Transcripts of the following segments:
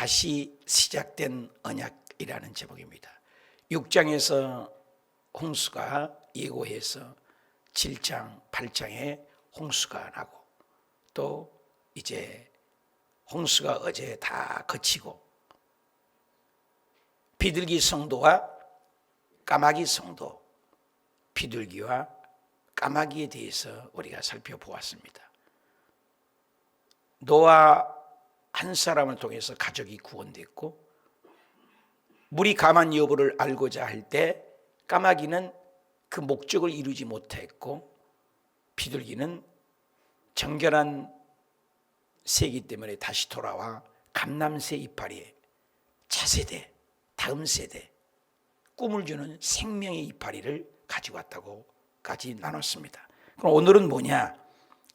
다시 시작된 언약이라는 제목입니다. 6장에서 홍수가 예고해서 7장, 8장에 홍수가 나고, 또 이제 홍수가 어제 다 거치고 비둘기 성도와 까마귀 성도, 비둘기와 까마귀에 대해서 우리가 살펴보았습니다. 노아 한 사람을 통해서 가족이 구원됐고, 물이 강한 여부를 알고자 할 때 까마귀는 그 목적을 이루지 못했고, 비둘기는 정결한 새이기 때문에 다시 돌아와 감람새 이파리에 차세대, 다음 세대, 꿈을 주는 생명의 이파리를 가지고 왔다고까지 나눴습니다. 그럼 오늘은 뭐냐?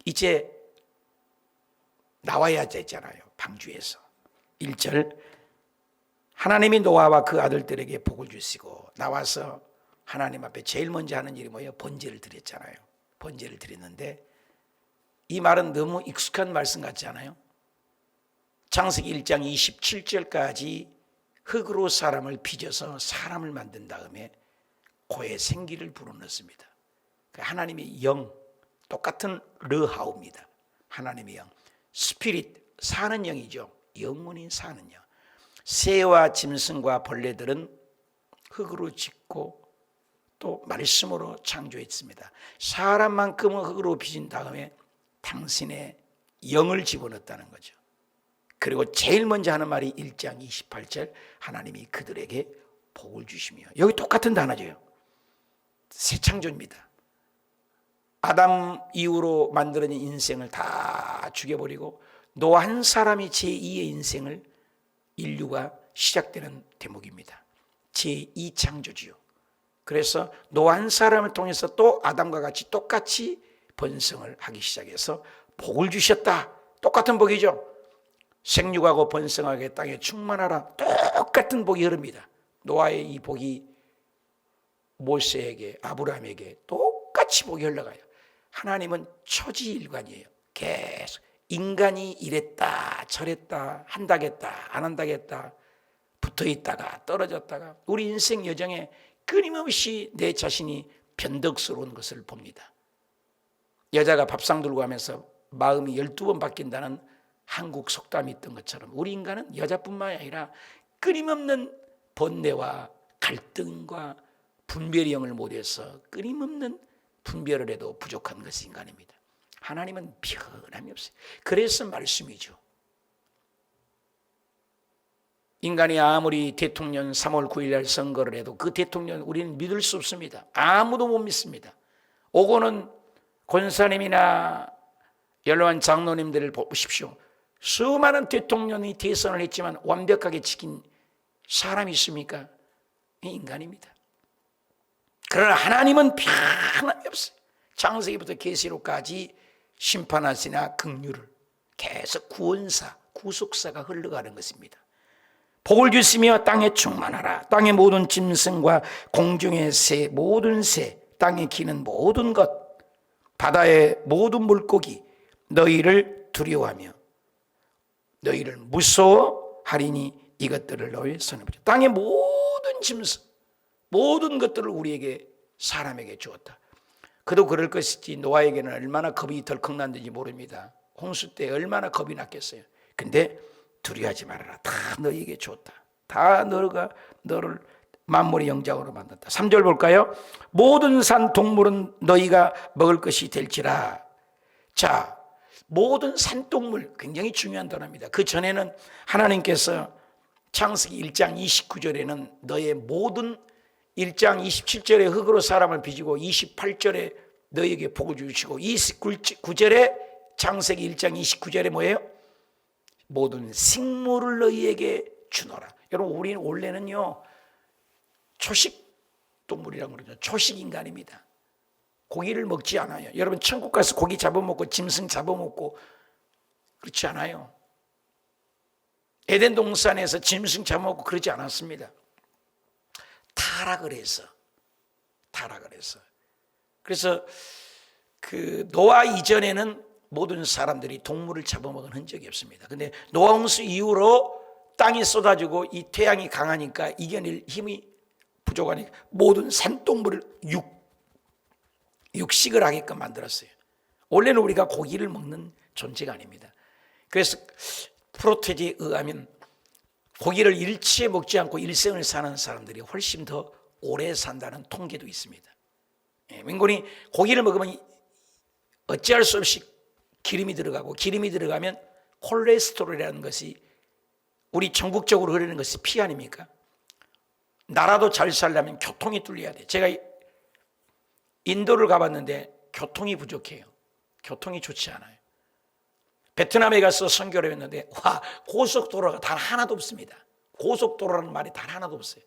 이제 나와야 되잖아요. 방주에서 1절, 하나님이 노아와 그 아들들에게 복을 주시고 나와서 하나님 앞에 제일 먼저 하는 일이 뭐예요? 번제를 드렸잖아요. 번제를 드렸는데, 이 말은 너무 익숙한 말씀 같지 않아요? 창세기 1장 27절까지 흙으로 사람을 빚어서 사람을 만든 다음에 고에 생기를 불어넣습니다. 하나님의 영, 똑같은 르하우입니다. 하나님의 영, 스피릿, 사는 영이죠. 영원히 사는 영. 새와 짐승과 벌레들은 흙으로 짓고 또 말씀으로 창조했습니다. 사람만큼은 흙으로 빚은 다음에 당신의 영을 집어넣었다는 거죠. 그리고 제일 먼저 하는 말이 1장 28절, 하나님이 그들에게 복을 주시며, 여기 똑같은 단어죠. 새 창조입니다. 아담 이후로 만들어진 인생을 다 죽여버리고 노아 한 사람이 제2의 인생을, 인류가 시작되는 대목입니다. 제2 창조지요. 그래서 노아 한 사람을 통해서 또 아담과 같이 똑같이 번성을 하기 시작해서 복을 주셨다. 똑같은 복이죠. 생육하고 번성하게 땅에 충만하라. 똑같은 복이 흐릅니다. 노아의 이 복이 모세에게, 아브라함에게 똑같이 복이 흘러가요. 하나님은 초지일관이에요. 계속 인간이 이랬다 저랬다, 한다겠다 안 한다겠다, 붙어있다가 떨어졌다가 우리 인생 여정에 끊임없이 내 자신이 변덕스러운 것을 봅니다. 여자가 밥상 들고 가면서 마음이 12번 바뀐다는 한국 속담이 있던 것처럼 우리 인간은 여자뿐만 아니라 끊임없는 번뇌와 갈등과 분별의 영을 못해서 끊임없는 분별을 해도 부족한 것이 인간입니다. 하나님은 변함이 없어요. 그래서 말씀이죠. 인간이 아무리 대통령 3월 9일 날 선거를 해도 그 대통령 우리는 믿을 수 없습니다. 아무도 못 믿습니다. 오고는 권사님이나 연로한 장로님들을 보십시오. 수많은 대통령이 대선을 했지만 완벽하게 지킨 사람이 있습니까? 인간입니다. 그러나 하나님은 변함이 없어요. 창세기부터 계시록까지 심판하시나 긍휼을 계속 구원사, 구속사가 흘러가는 것입니다. 복을 주시며 땅에 충만하라. 땅의 모든 짐승과 공중의 새, 모든 새, 땅에 기는 모든 것, 바다의 모든 물고기, 너희를 두려워하며 너희를 무서워하리니 이것들을 너희 손에 붙여. 땅의 모든 짐승, 모든 것들을 우리에게, 사람에게 주었다. 그도 그럴 것이지 노아에게는 얼마나 겁이 덜컥 났는지 모릅니다. 홍수 때 얼마나 겁이 났겠어요. 근데 두려워하지 말아라. 다 너희에게 줬다. 다 너가 너를 만물의 영장으로 만든다. 3절 볼까요? 모든 산 동물은 너희가 먹을 것이 될지라. 자, 모든 산동물, 굉장히 중요한 단어입니다. 그 전에는 하나님께서 창세기 1장 29절에는 너의 모든, 1장 27절에 흙으로 사람을 빚고 28절에 너희에게 복을 주시고 29절에 창세기 1장 29절에 뭐예요? 모든 식물을 너희에게 주노라. 여러분, 우리는 원래는요 초식 동물이라고 그러죠. 초식 인간입니다. 고기를 먹지 않아요. 여러분, 천국 가서 고기 잡아먹고 짐승 잡아먹고 그렇지 않아요. 에덴 동산에서 짐승 잡아먹고 그러지 않았습니다. 타락을 해서. 그래서 그 노아 이전에는 모든 사람들이 동물을 잡아먹은 흔적이 없습니다. 근데 노아 홍수 이후로 땅이 쏟아지고 이 태양이 강하니까 이겨낼 힘이 부족하니까 모든 산동물을 육식을 하게끔 만들었어요. 원래는 우리가 고기를 먹는 존재가 아닙니다. 그래서 프로테제에 의하면 고기를 일치에 먹지 않고 일생을 사는 사람들이 훨씬 더 오래 산다는 통계도 있습니다. 민군이 고기를 먹으면 어찌할 수 없이 기름이 들어가고, 기름이 들어가면 콜레스테롤이라는 것이 우리 전국적으로 흐르는 것이 피 아닙니까? 나라도 잘 살려면 교통이 뚫려야 돼. 제가 인도를 가봤는데 교통이 부족해요. 교통이 좋지 않아요. 베트남에 가서 선교를 했는데 고속도로가 단 하나도 없습니다. 고속도로라는 말이 단 하나도 없어요.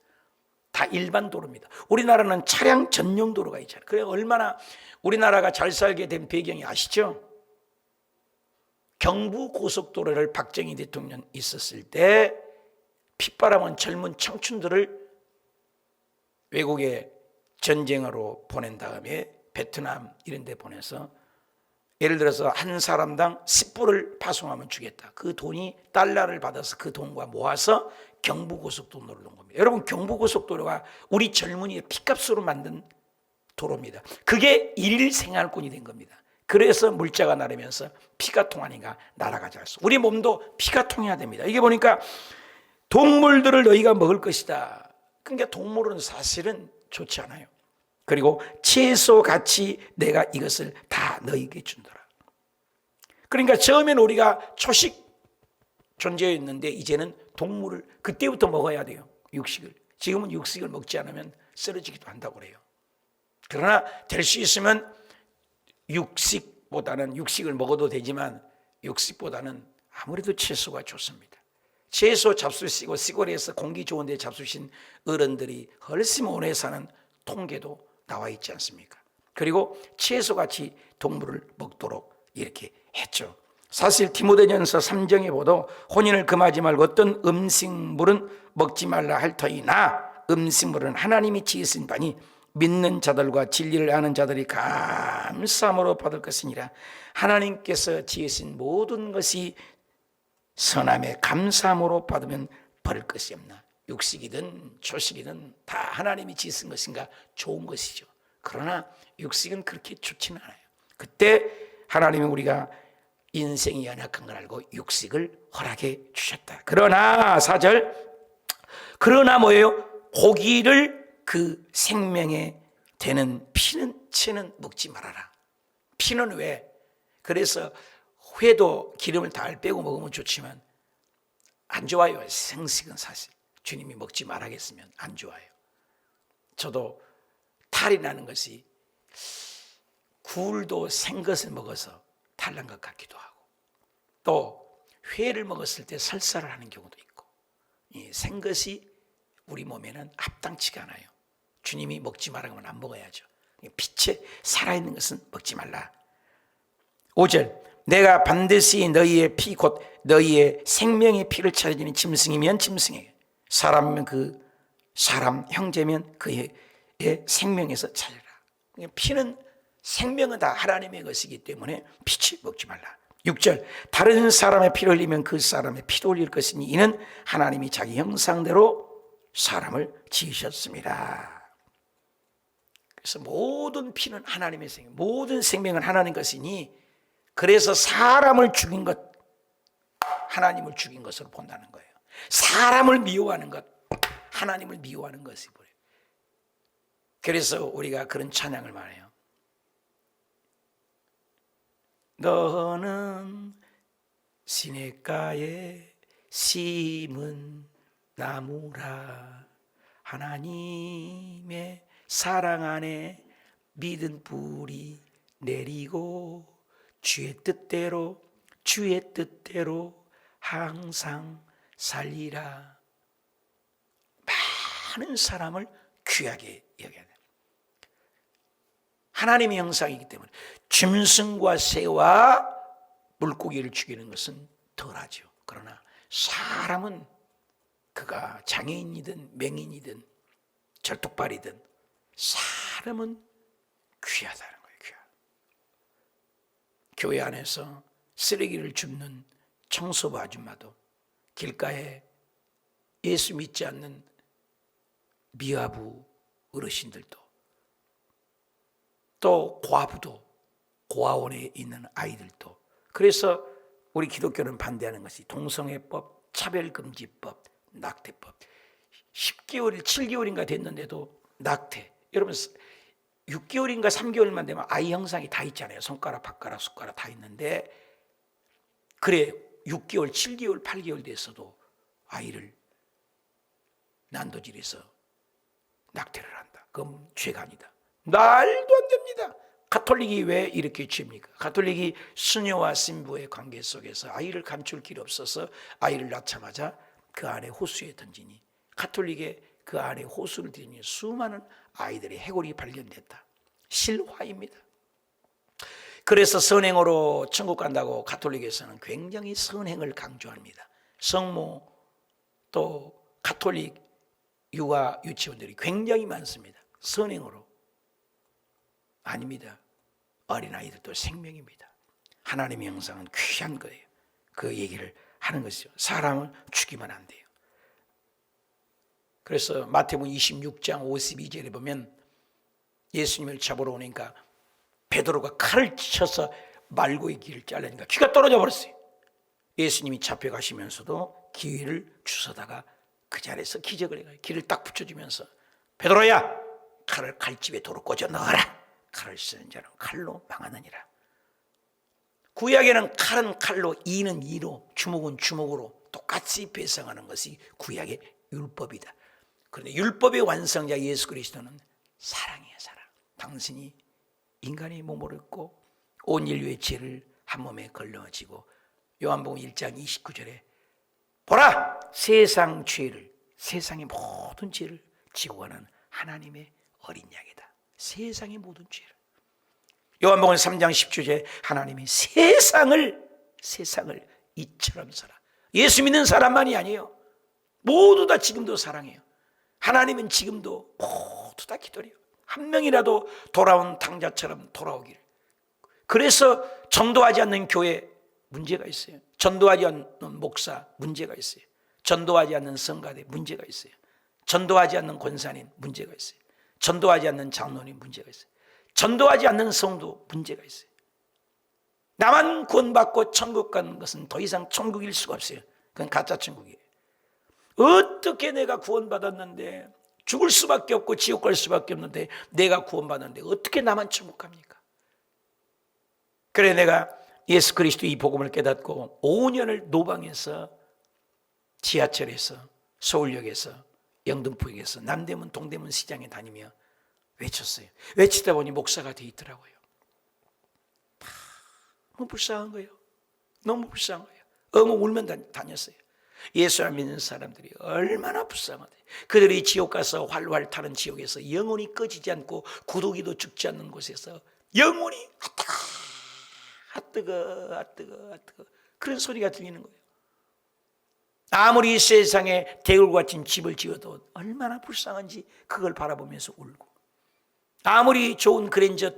다 일반 도로입니다. 우리나라는 차량 전용 도로가 있잖아요. 그래 얼마나 우리나라가 잘 살게 된 배경이 아시죠? 경부 고속도로를 박정희 대통령 있었을 때 핏바람은 젊은 청춘들을 외국에 전쟁으로 보낸 다음에 베트남 이런 데 보내서 예를 들어서 한 사람당 10불을 파송하면 주겠다. 그 돈이 달러를 받아서 그 돈과 모아서 경부고속도로를 놓은 겁니다. 여러분, 경부고속도로가 우리 젊은이의 피값으로 만든 도로입니다. 그게 일일 생활권이 된 겁니다. 그래서 물자가 나르면서 피가 통하니까 나라가 잘 써. 우리 몸도 피가 통해야 됩니다. 이게 보니까 동물들을 너희가 먹을 것이다. 그러니까 동물은 사실은 좋지 않아요. 그리고 채소같이 내가 이것을 다 너희에게 준더라. 그러니까 처음에는 우리가 초식 존재였는데 이제는 동물을 그때부터 먹어야 돼요. 육식을. 지금은 육식을 먹지 않으면 쓰러지기도 한다고 그래요. 그러나 될 수 있으면 육식을 먹어도 되지만 육식보다는 아무래도 채소가 좋습니다. 채소 잡수시고 시골에서 공기 좋은 데 잡수신 어른들이 훨씬 오래 사는 통계도 나와 있지 않습니까? 그리고 채소같이 동물을 먹도록 이렇게 했죠. 사실 디모데전서 3장에 보도 혼인을 금하지 말고 어떤 음식물은 먹지 말라 할 터이나 음식물은 하나님이 지으신 바니 믿는 자들과 진리를 아는 자들이 감사함으로 받을 것이니라. 하나님께서 지으신 모든 것이 선함에 감사함으로 받으면 버릴 것이 없나. 육식이든 초식이든 다 하나님이 지으신 것인가 좋은 것이죠. 그러나 육식은 그렇게 좋지는 않아요. 그때 하나님은 우리가 인생이 연약한 걸 알고 육식을 허락해 주셨다. 그러나 4절, 그러나 뭐예요? 고기를 그 생명에 되는 피는 채는 먹지 말아라. 피는 왜? 그래서 회도 기름을 다 빼고 먹으면 좋지만 안 좋아요. 생식은 사실 주님이 먹지 말라겠으면 안 좋아요. 저도 탈이 나는 것이 굴도 생것을 먹어서 탈난 것 같기도 하고, 또 회를 먹었을 때 설사를 하는 경우도 있고, 이 생것이 우리 몸에는 합당치가 않아요. 주님이 먹지 말라고 하면 안 먹어야죠. 빛에 살아있는 것은 먹지 말라. 5절, 내가 반드시 너희의 피 곧 너희의 생명의 피를 차려주는 짐승이면 짐승에게, 사람이면 그 사람, 형제면 그의 생명에서 차려라. 피는 생명은 다 하나님의 것이기 때문에 피치 먹지 말라. 6절, 다른 사람의 피를 흘리면 그 사람의 피도 흘릴 것이니 이는 하나님이 자기 형상대로 사람을 지으셨습니다. 그래서 모든 피는 하나님의 생명, 모든 생명은 하나님 것이니, 그래서 사람을 죽인 것, 하나님을 죽인 것으로 본다는 거예요. 사람을 미워하는 것, 하나님을 미워하는 것이 뭐예요? 그래서 우리가 그런 찬양을 말해요. 너는 시냇가에 심은 나무라, 하나님의 사랑 안에 믿은 뿌리 내리고 주의 뜻대로 항상 살리라. 많은 사람을 귀하게 여겨야 돼요. 하나님의 형상이기 때문에 짐승과 새와 물고기를 죽이는 것은 덜하죠. 그러나 사람은 그가 장애인이든 맹인이든 절뚝발이든 사람은 귀하다는 거예요. 교회 안에서 쓰레기를 줍는 청소부 아줌마도, 길가에 예수 믿지 않는 미아부 어르신들도, 또 과부도, 고아원에 있는 아이들도. 그래서 우리 기독교는 반대하는 것이 동성애법, 차별금지법, 낙태법. 10개월, 7개월인가 됐는데도 낙태. 여러분 6개월인가 3개월만 되면 아이 형상이 다 있잖아요. 손가락, 발가락, 숟가락 다 있는데, 그래 6개월, 7개월, 8개월 됐어도 아이를 난도질해서 낙태를 한다. 그건 죄가 아니다. 말도 안 됩니다. 가톨릭이 왜 이렇게 죄입니까? 가톨릭이 수녀와 신부의 관계 속에서 아이를 감출 길이 없어서 아이를 낳자마자 그 안에 호수에 던지니, 가톨릭의 그 안에 호수를 들이니 수많은 아이들의 해골이 발견됐다. 실화입니다. 그래서 선행으로 천국 간다고 가톨릭에서는 굉장히 선행을 강조합니다. 성모 또 가톨릭 육아 유치원들이 굉장히 많습니다. 선행으로. 아닙니다. 어린아이들도 생명입니다. 하나님의 형상은 귀한 거예요. 그 얘기를 하는 것이죠. 사람을 죽이면 안 돼요. 그래서 마태복음 26장 52절에 보면 예수님을 잡으러 오니까 베드로가 칼을 쳐서 말고의 귀를 잘라니까 귀가 떨어져 버렸어요. 예수님이 잡혀가시면서도 기회를 주서다가 그 자리에서 기적을 해가지고 귀를 딱 붙여주면서, 베드로야, 칼을 칼집에 도로 꽂아 넣어라. 칼을 쓰는 자는 칼로 망하느니라. 구약에는 칼은 칼로, 이는 이로, 주먹은 주먹으로 똑같이 배상하는 것이 구약의 율법이다. 그런데 율법의 완성자 예수 그리스도는 사랑이에요. 사랑. 당신이 인간의 몸을 입고 온 인류의 죄를 한 몸에 걸러지고, 요한복음 1장 29절에 보라, 세상 죄를, 세상의 모든 죄를 지고 가는 하나님의 어린 양이다. 세상의 모든 죄를. 요한복음 3장 10절에 하나님이 세상을 이처럼 사랑. 예수 믿는 사람만이 아니에요. 모두 다 지금도 사랑해요. 하나님은 지금도 모두 다 기다려요. 한 명이라도 돌아온 탕자처럼 돌아오기를. 그래서 전도하지 않는 교회 문제가 있어요. 전도하지 않는 목사 문제가 있어요. 전도하지 않는 성가대 문제가 있어요. 전도하지 않는 권사님 문제가 있어요. 전도하지 않는 장로님 문제가 있어요. 전도하지 않는 성도 문제가 있어요. 나만 구원받고 천국 가는 것은 더 이상 천국일 수가 없어요. 그건 가짜 천국이에요. 어떻게 내가 구원받았는데, 죽을 수밖에 없고 지옥 갈 수밖에 없는데, 내가 구원받았는데 어떻게 나만 천국 갑니까? 그래 내가 예수 그리스도 이 복음을 깨닫고 5년을 노방에서, 지하철에서, 서울역에서, 영등포역에서, 남대문 동대문 시장에 다니며 외쳤어요. 외치다 보니 목사가 돼 있더라고요. 너무 불쌍한 거예요. 너무 불쌍한 거예요. 엉엉 울면 다녔어요. 예수 안 믿는 사람들이 얼마나 불쌍하대. 그들이 지옥 가서 활활 타는 지옥에서 영혼이 꺼지지 않고 구더기도 죽지 않는 곳에서 영혼이 아뜨거 그런 소리가 들리는 거예요. 아무리 세상에 대굴과 같은 집을 지어도 얼마나 불쌍한지 그걸 바라보면서 울고, 아무리 좋은 그랜저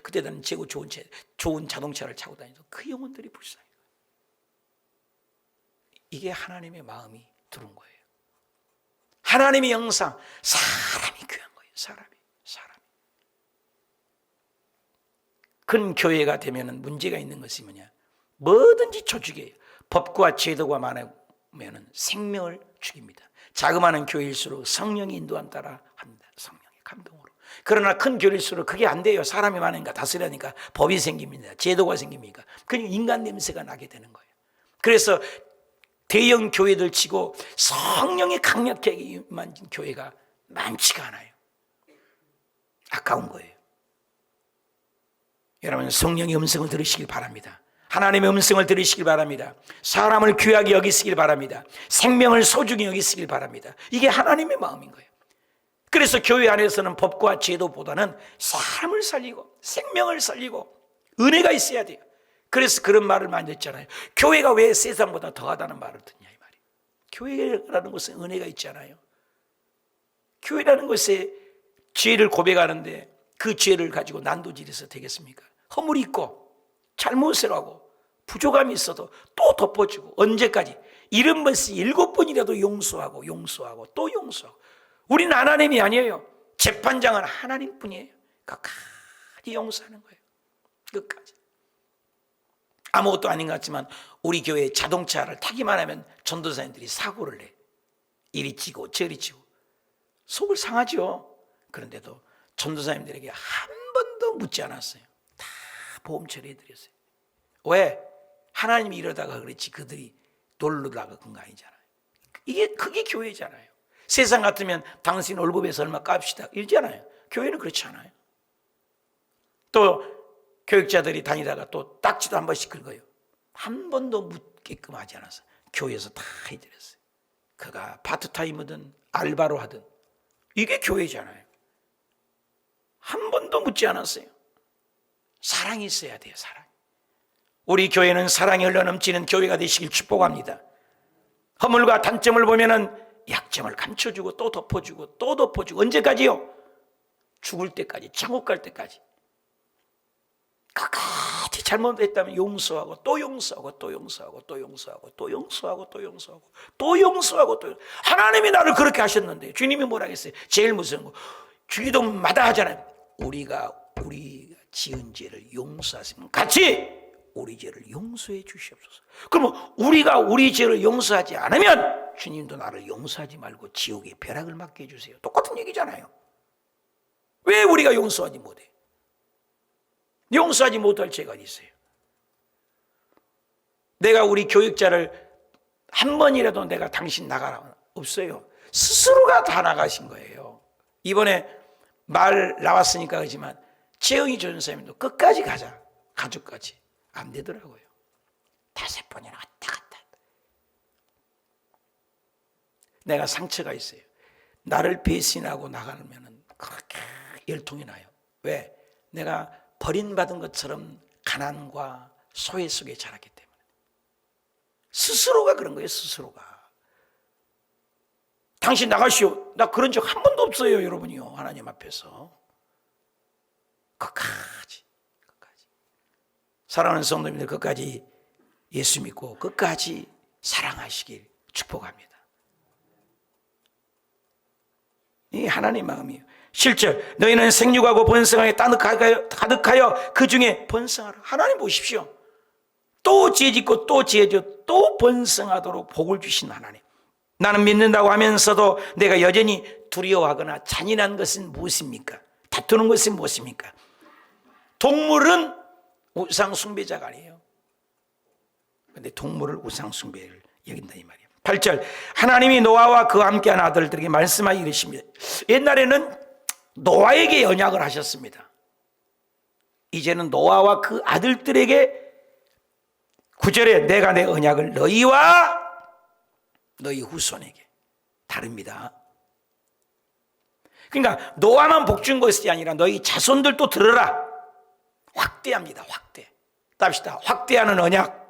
그때는 최고 좋은 자동차를 타고 다니도 그 영혼들이 불쌍해요. 이게 하나님의 마음이 들은 거예요. 하나님의 형상, 사람이 귀한 거예요. 사람이. 큰 교회가 되면 문제가 있는 것이 뭐냐? 뭐든지 조직이에요. 법과 제도가 많으면 생명을 죽입니다. 자그마한 교회일수록 성령이 인도한 따라 합니다. 성령의 감동으로. 그러나 큰 교회일수록 그게 안 돼요. 사람이 많으니까, 다스리니까 법이 생깁니다. 제도가 생깁니까? 그냥 인간 냄새가 나게 되는 거예요. 그래서 대형 교회들 치고 성령이 강력하게 임한 교회가 많지가 않아요. 아까운 거예요. 여러분, 성령의 음성을 들으시길 바랍니다. 하나님의 음성을 들으시길 바랍니다. 사람을 귀하게 여기시길 바랍니다. 생명을 소중히 여기시길 바랍니다. 이게 하나님의 마음인 거예요. 그래서 교회 안에서는 법과 제도보다는 사람을 살리고 생명을 살리고 은혜가 있어야 돼요. 그래서 그런 말을 많이 듣잖아요. 교회가 왜 세상보다 더하다는 말을 듣냐 이 말이에요. 교회라는 것은 은혜가 있잖아요. 교회라는 것에 죄를 고백하는데 그 죄를 가지고 난도질해서 되겠습니까? 허물이 있고 잘못을 하고 부족함이 있어도 또 덮어주고, 언제까지? 70번씩 7번이라도 용서하고 용서하고 또 용서하고. 우리는 하나님이 아니에요. 재판장은 하나님뿐이에요. 끝까지 용서하는 거예요. 끝까지. 아무것도 아닌 것 같지만 우리 교회 자동차를 타기만 하면 전도사님들이 사고를 내. 이리 치고 저리 치고 속을 상하죠. 그런데도 전도사님들에게 한 번도 묻지 않았어요. 다 보험 처리해드렸어요. 왜? 하나님이 이러다가 그렇지 그들이 놀러다가 그런 거 아니잖아요. 그게 교회잖아요. 세상 같으면 당신 월급에서 얼마 깝시다 이러잖아요. 교회는 그렇지 않아요. 또 교육자들이 다니다가 또 딱지도 한 번씩 긁어요. 한 번도 묻게끔 하지 않았어요. 교회에서 다 해드렸어요. 그가 파트타임이든 알바로 하든 이게 교회잖아요. 한 번도 묻지 않았어요. 사랑이 있어야 돼요. 사랑. 우리 교회는 사랑이 흘러넘치는 교회가 되시길 축복합니다. 허물과 단점을 보면은 약점을 감춰주고 또 덮어주고 또 덮어주고. 언제까지요? 죽을 때까지, 천국 갈 때까지. 끝까지 잘못했다면 용서하고 또 용서하고 또 용서하고 또 용서하고 또 용서하고 또 용서하고 또 용서하고 또. 하나님이 나를 그렇게 하셨는데 주님이 뭐라 했어요? 제일 무서운 거 주기도마다 하잖아요. 우리가 지은 죄를 용서하시면 같이 우리 죄를 용서해 주시옵소서. 그러면 우리가 우리 죄를 용서하지 않으면 주님도 나를 용서하지 말고 지옥의 벼락을 맞게 해주세요. 똑같은 얘기잖아요. 왜 우리가 용서하지 못해? 용서하지 못할 죄가 어디 있어요? 내가 우리 교육자를 한 번이라도 내가 당신 나가라 없어요. 스스로가 다 나가신 거예요. 이번에 말 나왔으니까 그렇지만 최영희 전사님도 끝까지 가자. 가족까지. 안 되더라고요. 5번이나 왔다 갔다. 내가 상처가 있어요. 나를 배신하고 나가면 그렇게 열통이 나요. 왜? 내가 버림받은 것처럼 가난과 소외 속에 자랐기 때문에. 스스로가 그런 거예요. 스스로가. 당신 나가시오. 나 그런 적 한 번도 없어요. 여러분이요. 하나님 앞에서. 끝까지. 사랑하는 성도님들 끝까지 예수 믿고 끝까지 사랑하시길 축복합니다. 이 하나님 마음이에요. 7절 너희는 생육하고 번성하여 가득하여 그 중에 번성하라. 하나님 보십시오. 또 지어짓고 또 지어져 또 번성하도록 복을 주신 하나님. 나는 믿는다고 하면서도 내가 여전히 두려워하거나 잔인한 것은 무엇입니까? 다투는 것은 무엇입니까? 동물은 우상 숭배자가 아니에요. 그런데 동물을 우상 숭배를 여긴다 이 말이에요. 8절 하나님이 노아와 그와 함께한 아들들에게 말씀하여 이르십니다. 옛날에는 노아에게 언약을 하셨습니다. 이제는 노아와 그 아들들에게 9절에 내가 내 언약을 너희와 너희 후손에게. 다릅니다. 그러니까 노아만 복 준 것이 아니라 너희 자손들도 들어라. 확대합니다. 확대. 답시다. 확대하는 언약.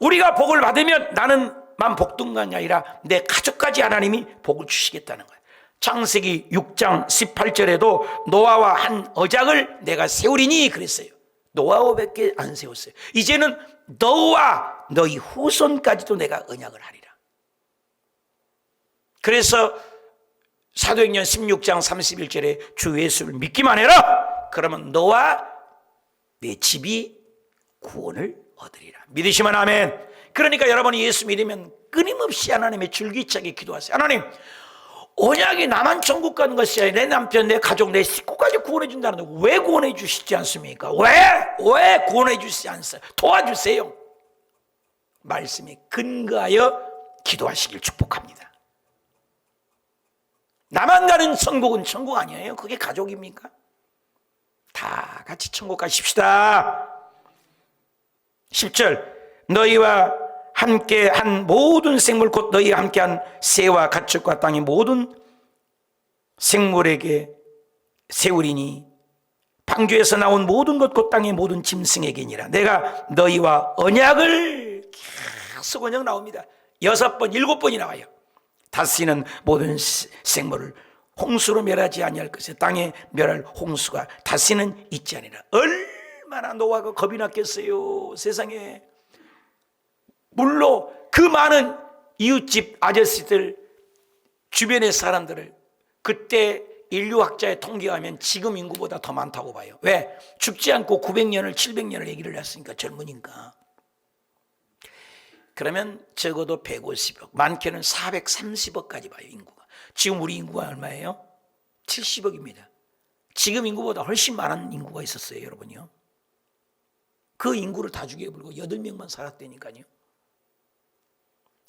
우리가 복을 받으면 나는만 복된 것이 아니라 내 가족까지 하나님이 복을 주시겠다는 거예요. 창세기 6장 18절에도 노아와 한 언약을 내가 세우리니 그랬어요. 노아와밖에 안 세웠어요. 이제는 너와 너희 후손까지도 내가 언약을 하리라. 그래서 사도행전 16장 31절에 주 예수를 믿기만 해라. 그러면 너와 내 집이 구원을 얻으리라. 믿으시면 아멘. 그러니까 여러분이 예수 믿으면 끊임없이 하나님의 줄기차게 기도하세요. 하나님, 언약이 나만 천국 가는 것이 아니라 내 남편, 내 가족, 내 식구까지 구원해 준다는데 왜 구원해 주시지 않습니까? 왜 구원해 주시지 않으세요? 도와주세요. 말씀에 근거하여 기도하시길 축복합니다. 나만 가는 천국은 천국 아니에요? 그게 가족입니까? 다 같이 천국 가십시다. 10절 너희와 함께한 모든 생물 곧 너희와 함께한 새와 가축과 땅의 모든 생물에게 세우리니 방주에서 나온 모든 것 곧 땅의 모든 짐승에게니라. 내가 너희와 언약을 계속 언약 나옵니다. 6번 7번이 나와요. 다스리는 모든 생물을 홍수로 멸하지 아니할 것에 땅에 멸할 홍수가 다시는 있지 아니라. 얼마나 노아가 겁이 났겠어요. 세상에 물로 그 많은 이웃집 아저씨들, 주변의 사람들을 그때 인류학자의 통계에 하면 지금 인구보다 더 많다고 봐요. 왜? 죽지 않고 900년을 700년을 얘기를 했으니까, 젊으니까. 그러면 적어도 150억, 많게는 430억까지 봐요, 인구가. 지금 우리 인구가 얼마예요? 70억입니다. 지금 인구보다 훨씬 많은 인구가 있었어요, 여러분요. 그 인구를 다 죽여버리고 8명만 살았다니까요.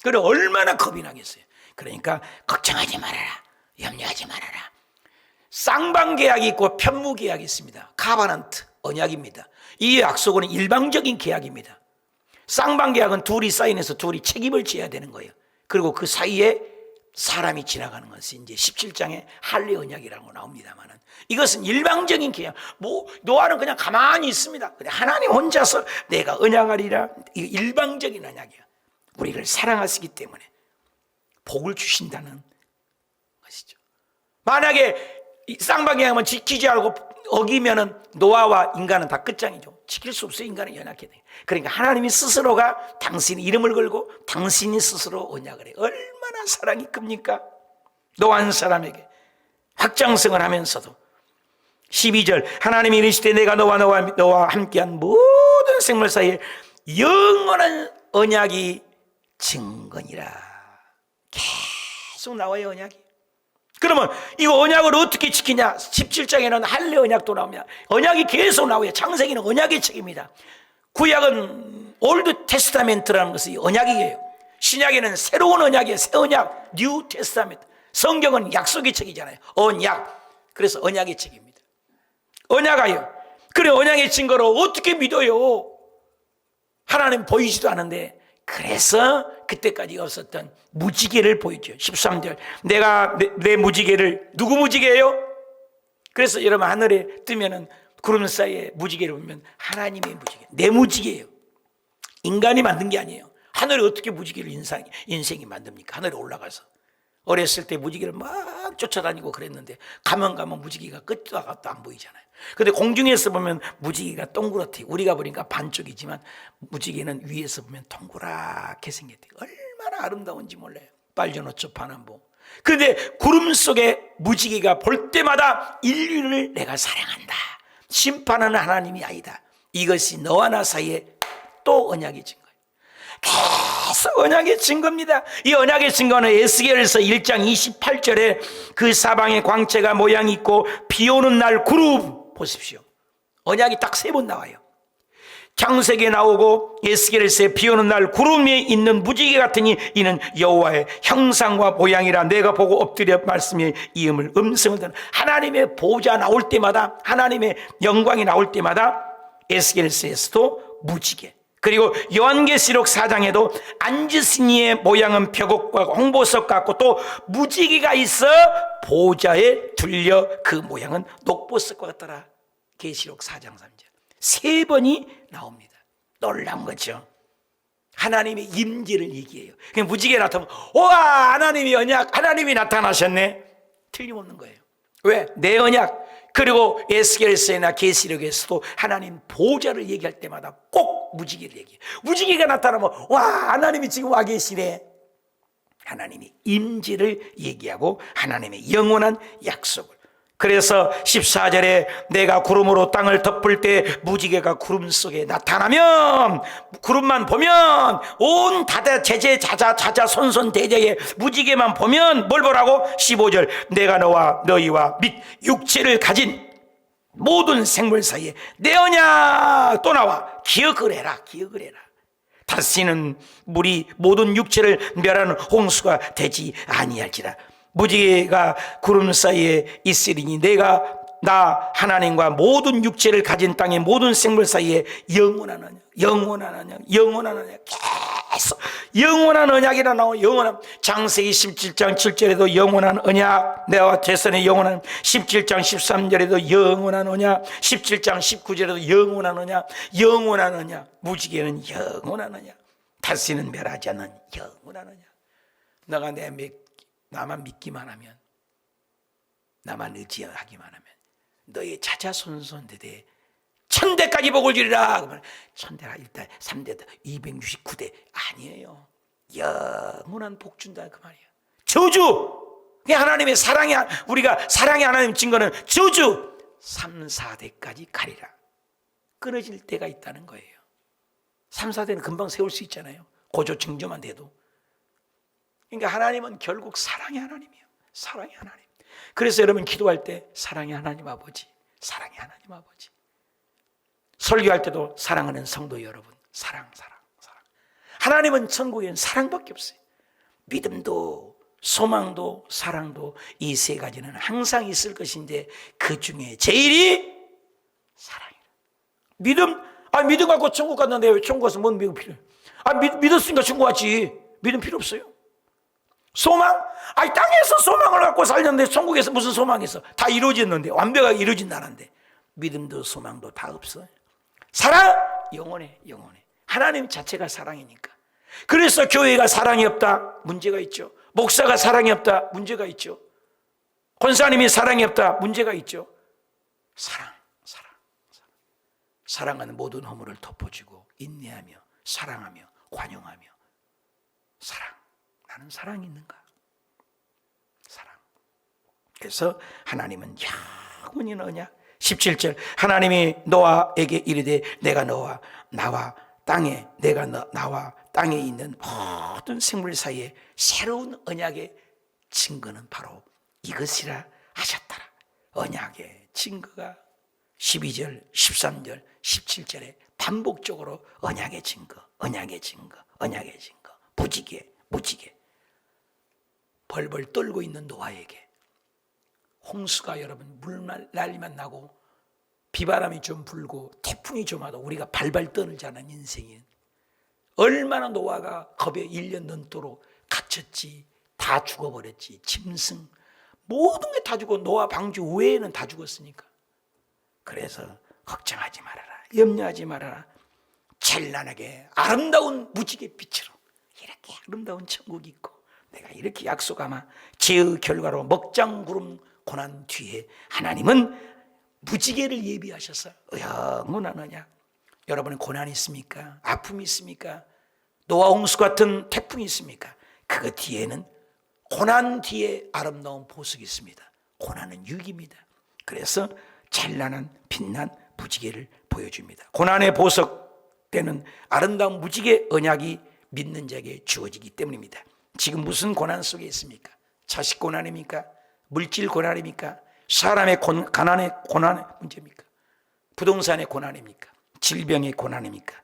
그래, 얼마나 겁이 나겠어요. 그러니까 걱정하지 말아라, 염려하지 말아라. 쌍방계약이 있고 편무계약이 있습니다. 카바넌트, 언약입니다. 이 약속은 일방적인 계약입니다. 쌍방계약은 둘이 사인해서 둘이 책임을 져야 되는 거예요. 그리고 그 사이에 사람이 지나가는 것은 이제 17장에 할례 언약이라고 나옵니다만은, 이것은 일방적인 계약. 노아는 그냥 가만히 있습니다. 근데 하나님 혼자서 내가 언약하리라. 이거 일방적인 언약이야. 우리를 사랑하시기 때문에 복을 주신다는 것이죠. 만약에 쌍방계약만 지키지 않고 어기면은 노아와 인간은 다 끝장이죠. 지킬 수 없어요. 인간은 연약해. 그러니까 하나님이 스스로가 당신의 이름을 걸고 당신이 스스로 언약을 해. 얼마나 사랑이 큽니까? 노아 한 사람에게 확장성을 하면서도 12절, 하나님이 이르시되 내가 너와 함께한 모든 생물 사이에 영원한 언약이 증거니라. 계속 나와요, 언약이. 그러면 이거 언약을 어떻게 지키냐? 17장에는 할례 언약도 나옵니다. 언약이 계속 나와요. 창세기는 언약의 책입니다. 구약은 올드 테스타멘트라는 것이 언약이에요. 신약에는 새로운 언약이에요. 새 언약, 뉴 테스타멘트. 성경은 약속의 책이잖아요. 언약. 그래서 언약의 책입니다. 언약이에요. 그래, 언약의 증거로 어떻게 믿어요? 하나님 보이지도 않은데. 그래서 그때까지 없었던 무지개를 보이죠. 13절, 내가 내 무지개를, 누구 무지개예요? 그래서 여러분 하늘에 뜨면은 구름 사이에 무지개를 보면 하나님의 무지개, 내 무지개예요. 인간이 만든 게 아니에요. 하늘에 어떻게 무지개를 인생이 만듭니까? 하늘에 올라가서. 어렸을 때 무지개를 막 쫓아다니고 그랬는데 가면 무지개가 끝도 안 보이잖아요. 근데 공중에서 보면 무지개가 동그랗게, 우리가 보니까 반쪽이지만 무지개는 위에서 보면 동그랗게 생겼대요. 얼마나 아름다운지 몰라요. 빨주노초 파남보. 그런데 구름 속에 무지개가 볼 때마다 인류를 내가 사랑한다, 심판하는 하나님이 아니다, 이것이 너와 나 사이에 또 언약이 증거예요. 계속 언약의 증거입니다. 이 언약의 증거는 에스겔서 1장 28절에 그 사방에 광채가 모양이 있고 비 오는 날 구름, 보십시오. 언약이 딱 3번 나와요. 창세기에 나오고 에스겔서에 비 오는 날 구름에 있는 무지개 같으니 이는 여호와의 형상과 모양이라 내가 보고 엎드려 말씀에 이음을 음성을 듣는, 하나님의 보호자 나올 때마다, 하나님의 영광이 나올 때마다 에스겔서에서도 무지개, 그리고 요한계시록 4장에도 앉으신 이의 모양은 벽옥과 홍보석 같고 또 무지개가 있어 보호자에 둘려 그 모양은 녹보석과 같더라. 계시록 4장 3절 3번이 나옵니다. 놀라운 거죠. 하나님의 임재를 얘기해요. 그냥 무지개 나타나면 와, 하나님의 언약, 하나님이 나타나셨네. 틀림없는 거예요. 왜? 내 언약. 그리고 에스겔서나 계시록에서도 하나님 보호자를 얘기할 때마다 꼭 무지개를 얘기해요. 무지개가 나타나면 와, 하나님이 지금 와 계시네. 하나님의 임재를 얘기하고 하나님의 영원한 약속을. 그래서 14절에 내가 구름으로 땅을 덮을 때 무지개가 구름 속에 나타나면, 구름만 보면 온 다다 제제 자자 손손 대제의 무지개만 보면 뭘 보라고? 15절, 내가 너희와 및 육체를 가진 모든 생물 사이에 내 언약, 또 나와 기억을 해라. 다시는 물이 모든 육체를 멸하는 홍수가 되지 아니할지라. 무지개가 구름 사이에 있으리니 내가 나 하나님과 모든 육체를 가진 땅의 모든 생물 사이에 영원한 언약 계속 영원한 언약이라 나와. 영원한, 창세기 17장 7절에도 영원한 언약, 내와 제선의 영원한, 17장 13절에도 영원한 언약, 17장 19절에도 영원한 언약, 무지개는 영원한 언약, 다시는 멸하지 않는 영원한 언약. 너가 나만 믿기만 하면, 나만 의지하기만 하면 너의 자자손손 대대에 1000대까지 복을 주리라. 그러면 1000대라 1대 3대 269대 아니에요. 영원한 복 준다 그 말이야. 저주. 하나님의 사랑이, 우리가 사랑의 하나님 증거는 저주 3, 4대까지 가리라. 끊어질 때가 있다는 거예요. 3, 4대는 금방 세울 수 있잖아요. 고조 증조만 돼도. 그러니까 하나님은 결국 사랑의 하나님이에요. 사랑의 하나님. 그래서 여러분 기도할 때 사랑의 하나님 아버지, 사랑의 하나님 아버지. 설교할 때도 사랑하는 성도 여러분, 사랑. 하나님은 천국에는 사랑밖에 없어요. 믿음도 소망도 사랑도 이 세 가지는 항상 있을 것인데 그 중에 제일이 사랑이에요. 믿음 갖고 천국 갔는데 왜 천국 가서 뭔 믿음 필요해요? 믿었으니까 천국 왔지. 믿음 필요 없어요. 소망? 땅에서 소망을 갖고 살렸는데 천국에서 무슨 소망이 있어? 다 이루어졌는데, 완벽하게 이루어진다는데 믿음도 소망도 다 없어요. 사랑? 영원해. 하나님 자체가 사랑이니까. 그래서 교회가 사랑이 없다? 문제가 있죠. 목사가 사랑이 없다? 문제가 있죠. 권사님이 사랑이 없다? 문제가 있죠. 사랑은 모든 허물을 덮어주고 인내하며 사랑하며 관용하며. 나는 사랑이 있는가? 사랑. 그래서 하나님은 영원히 언약. 17절 하나님이 노아에게 이르되 내가 너와 나와 땅에 내가 나와 땅에 있는 모든 생물 사이에 새로운 언약의 증거는 바로 이것이라 하셨더라. 언약의 증거가 12절, 13절, 17절에 반복적으로 언약의 증거, 무지개 벌벌 떨고 있는 노아에게 홍수가 여러분 물난리만 나고 비바람이 좀 불고 태풍이 좀 와도 우리가 발발 떨잖아요. 인생이 얼마나 노아가 겁에 1년 넘도록 갇혔지. 다 죽어버렸지. 짐승 모든 게 다 죽어. 노아 방주 외에는 다 죽었으니까. 그래서 걱정하지 말아라. 염려하지 말아라. 찬란하게 아름다운 무지개 빛으로 이렇게 아름다운 천국이 있고 내가 이렇게 약속하마. 죄의 결과로 먹장구름 고난 뒤에 하나님은 무지개를 예비하셔서 영원한 언약. 여러분은 고난이 있습니까? 아픔이 있습니까? 노아 홍수 같은 태풍이 있습니까? 그 뒤에는 고난 뒤에 아름다운 보석이 있습니다. 고난은 유익입니다. 그래서 찬란한 빛난 무지개를 보여줍니다. 고난의 보석 때는 아름다운 무지개 언약이 믿는 자에게 주어지기 때문입니다. 지금 무슨 고난 속에 있습니까? 자식 고난입니까? 물질 고난입니까? 사람의 가난의 고난의 문제입니까? 부동산의 고난입니까? 질병의 고난입니까?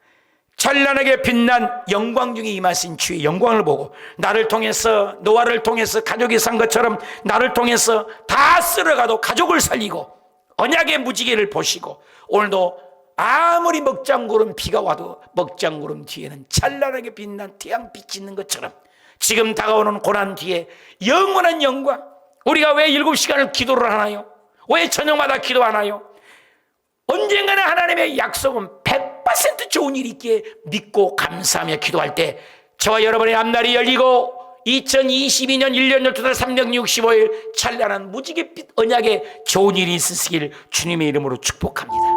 찬란하게 빛난 영광 중에 임하신 주의 영광을 보고 나를 통해서 노아를 통해서 가족이 산 것처럼 나를 통해서 다 쓸어가도 가족을 살리고 언약의 무지개를 보시고 오늘도 아무리 먹장구름 비가 와도 먹장구름 뒤에는 찬란하게 빛난 태양빛이 있는 것처럼 지금 다가오는 고난 뒤에 영원한 영광. 우리가 왜 7시간을 기도를 하나요? 왜 저녁마다 기도하나요? 언젠가는 하나님의 약속은 100% 좋은 일이 있기에 믿고 감사하며 기도할 때 저와 여러분의 앞날이 열리고 2022년 1년 12달 365일 찬란한 무지갯빛 언약에 좋은 일이 있으시길 주님의 이름으로 축복합니다.